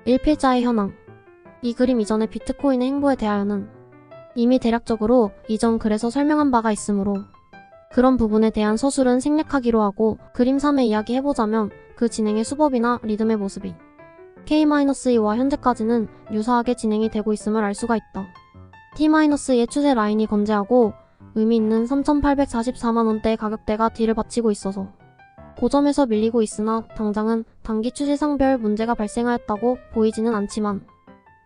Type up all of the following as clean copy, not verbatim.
1필자의 현황. 이 그림 이전의 비트코인의 행보에 대하여는 이미 대략적으로 이전 글에서 설명한 바가 있으므로 그런 부분에 대한 서술은 생략하기로 하고, 그림 3에 이야기해보자면 그 진행의 수법이나 리듬의 모습이 K-2와 현재까지는 유사하게 진행이 되고 있음을 알 수가 있다. T-2의 추세 라인이 건재하고 의미 있는 3,844만원대 가격대가 뒤를 받치고 있어서 고점에서 밀리고 있으나 당장은 단기 추세상별 문제가 발생하였다고 보이지는 않지만,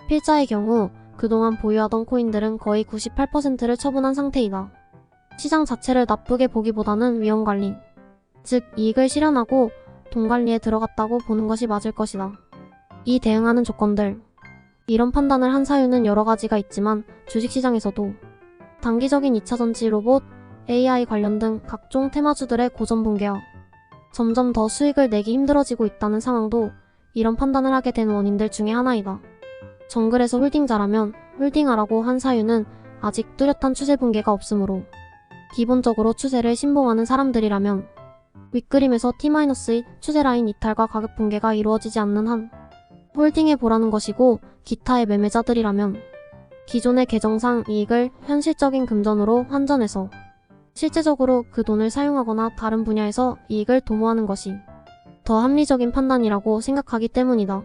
필자의 경우 그동안 보유하던 코인들은 거의 98%를 처분한 상태이다. 시장 자체를 나쁘게 보기보다는 위험관리, 즉 이익을 실현하고 돈관리에 들어갔다고 보는 것이 맞을 것이다. 이 대응하는 조건들. 이런 판단을 한 사유는 여러 가지가 있지만, 주식시장에서도 단기적인 2차전지 로봇, AI 관련 등 각종 테마주들의 고점 붕괴와 점점 더 수익을 내기 힘들어지고 있다는 상황도 이런 판단을 하게 된 원인들 중에 하나이다. 정글에서 홀딩자라면 홀딩하라고 한 사유는 아직 뚜렷한 추세 붕괴가 없으므로, 기본적으로 추세를 신봉하는 사람들이라면 윗그림에서 T-의 추세 라인 이탈과 가격 붕괴가 이루어지지 않는 한 홀딩해보라는 것이고, 기타의 매매자들이라면 기존의 계정상 이익을 현실적인 금전으로 환전해서 실제적으로 그 돈을 사용하거나 다른 분야에서 이익을 도모하는 것이 더 합리적인 판단이라고 생각하기 때문이다.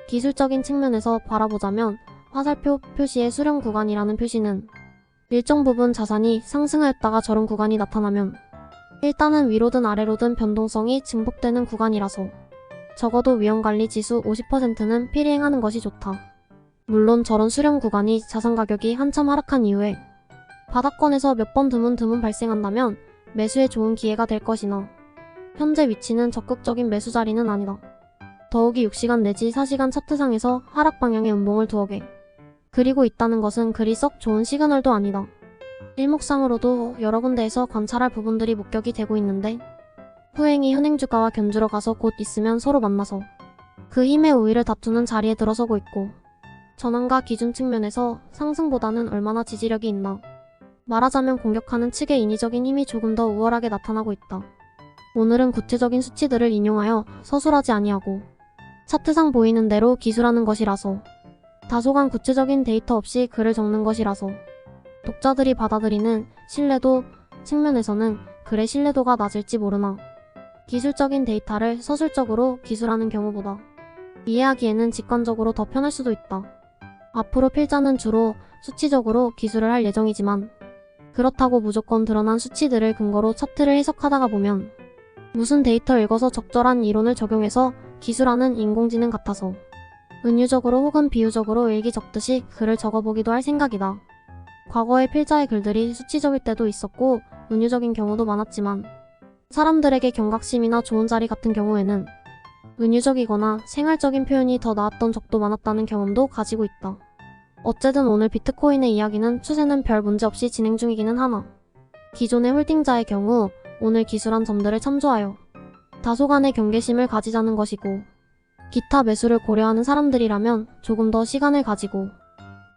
기술적인 측면에서 바라보자면 화살표 표시의 수렴 구간이라는 표시는 일정 부분 자산이 상승하였다가 저런 구간이 나타나면 일단은 위로든 아래로든 변동성이 증폭되는 구간이라서 적어도 위험관리 지수 50%는 필이행하는 것이 좋다. 물론 저런 수렴 구간이 자산 가격이 한참 하락한 이후에 바닥권에서 몇 번 드문 발생한다면 매수에 좋은 기회가 될 것이나, 현재 위치는 적극적인 매수 자리는 아니다. 더욱이 6시간 내지 4시간 차트상에서 하락 방향의 음봉을 두어 개 그리고 있다는 것은 그리 썩 좋은 시그널도 아니다. 일목상으로도 여러 군데에서 관찰할 부분들이 목격이 되고 있는데, 후행이 현행주가와 견주러 가서 곧 있으면 서로 만나서 그 힘의 우위를 다투는 자리에 들어서고 있고, 전환과 기준 측면에서 상승보다는 얼마나 지지력이 있나, 말하자면 공격하는 측의 인위적인 힘이 조금 더 우월하게 나타나고 있다. 오늘은 구체적인 수치들을 인용하여 서술하지 아니하고 차트상 보이는 대로 기술하는 것이라서, 다소간 구체적인 데이터 없이 글을 적는 것이라서 독자들이 받아들이는 신뢰도 측면에서는 글의 신뢰도가 낮을지 모르나, 기술적인 데이터를 서술적으로 기술하는 경우보다 이해하기에는 직관적으로 더 편할 수도 있다. 앞으로 필자는 주로 수치적으로 기술을 할 예정이지만, 그렇다고 무조건 드러난 수치들을 근거로 차트를 해석하다가 보면 무슨 데이터 읽어서 적절한 이론을 적용해서 기술하는 인공지능 같아서 은유적으로 혹은 비유적으로 일기 적듯이 글을 적어보기도 할 생각이다. 과거의 필자의 글들이 수치적일 때도 있었고 은유적인 경우도 많았지만, 사람들에게 경각심이나 좋은 자리 같은 경우에는 은유적이거나 생활적인 표현이 더 나았던 적도 많았다는 경험도 가지고 있다. 어쨌든 오늘 비트코인의 이야기는 추세는 별 문제없이 진행 중이기는 하나, 기존의 홀딩자의 경우 오늘 기술한 점들을 참조하여 다소간의 경계심을 가지자는 것이고, 기타 매수를 고려하는 사람들이라면 조금 더 시간을 가지고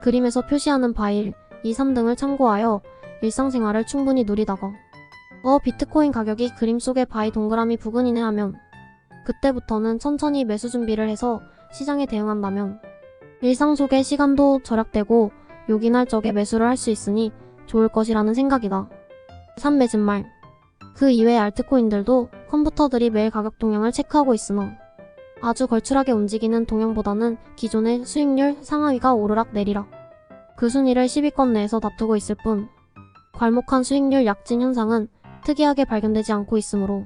그림에서 표시하는 바일, 2, 3등을 참고하여 일상생활을 충분히 누리다가 비트코인 가격이 그림 속의 바위 동그라미 부근이네 하면 그때부터는 천천히 매수 준비를 해서 시장에 대응한다면 일상 속의 시간도 절약되고 요긴할 적에 매수를 할 수 있으니 좋을 것이라는 생각이다. 3. 매진말. 그 이외의 알트코인들도 컴퓨터들이 매일 가격 동향을 체크하고 있으나 아주 걸출하게 움직이는 동향보다는 기존의 수익률 상하위가 오르락 내리락 그 순위를 10위권 내에서 다투고 있을 뿐, 괄목한 수익률 약진 현상은 특이하게 발견되지 않고 있으므로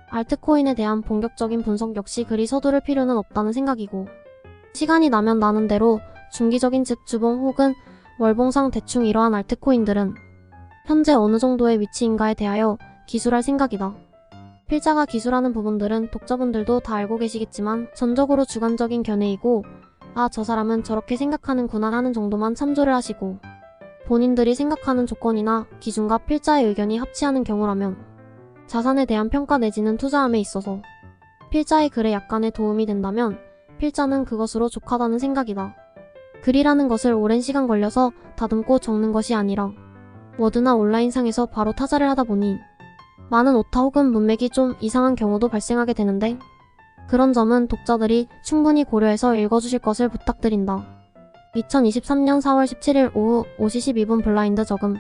알트코인에 대한 본격적인 분석 역시 그리 서두를 필요는 없다는 생각이고, 시간이 나면 나는 대로 중기적인 즉 주봉 혹은 월봉상 대충 이러한 알트코인들은 현재 어느 정도의 위치인가에 대하여 기술할 생각이다. 필자가 기술하는 부분들은 독자분들도 다 알고 계시겠지만 전적으로 주관적인 견해이고, 저 사람은 저렇게 생각하는구나 하는 정도만 참조를 하시고, 본인들이 생각하는 조건이나 기준과 필자의 의견이 합치하는 경우라면 자산에 대한 평가 내지는 투자함에 있어서 필자의 글에 약간의 도움이 된다면 필자는 그것으로 족하다는 생각이다. 글이라는 것을 오랜 시간 걸려서 다듬고 적는 것이 아니라 워드나 온라인상에서 바로 타자를 하다 보니 많은 오타 혹은 문맥이 좀 이상한 경우도 발생하게 되는데, 그런 점은 독자들이 충분히 고려해서 읽어주실 것을 부탁드린다. 2023년 4월 17일 오후 5시 12분 블라인드 적음.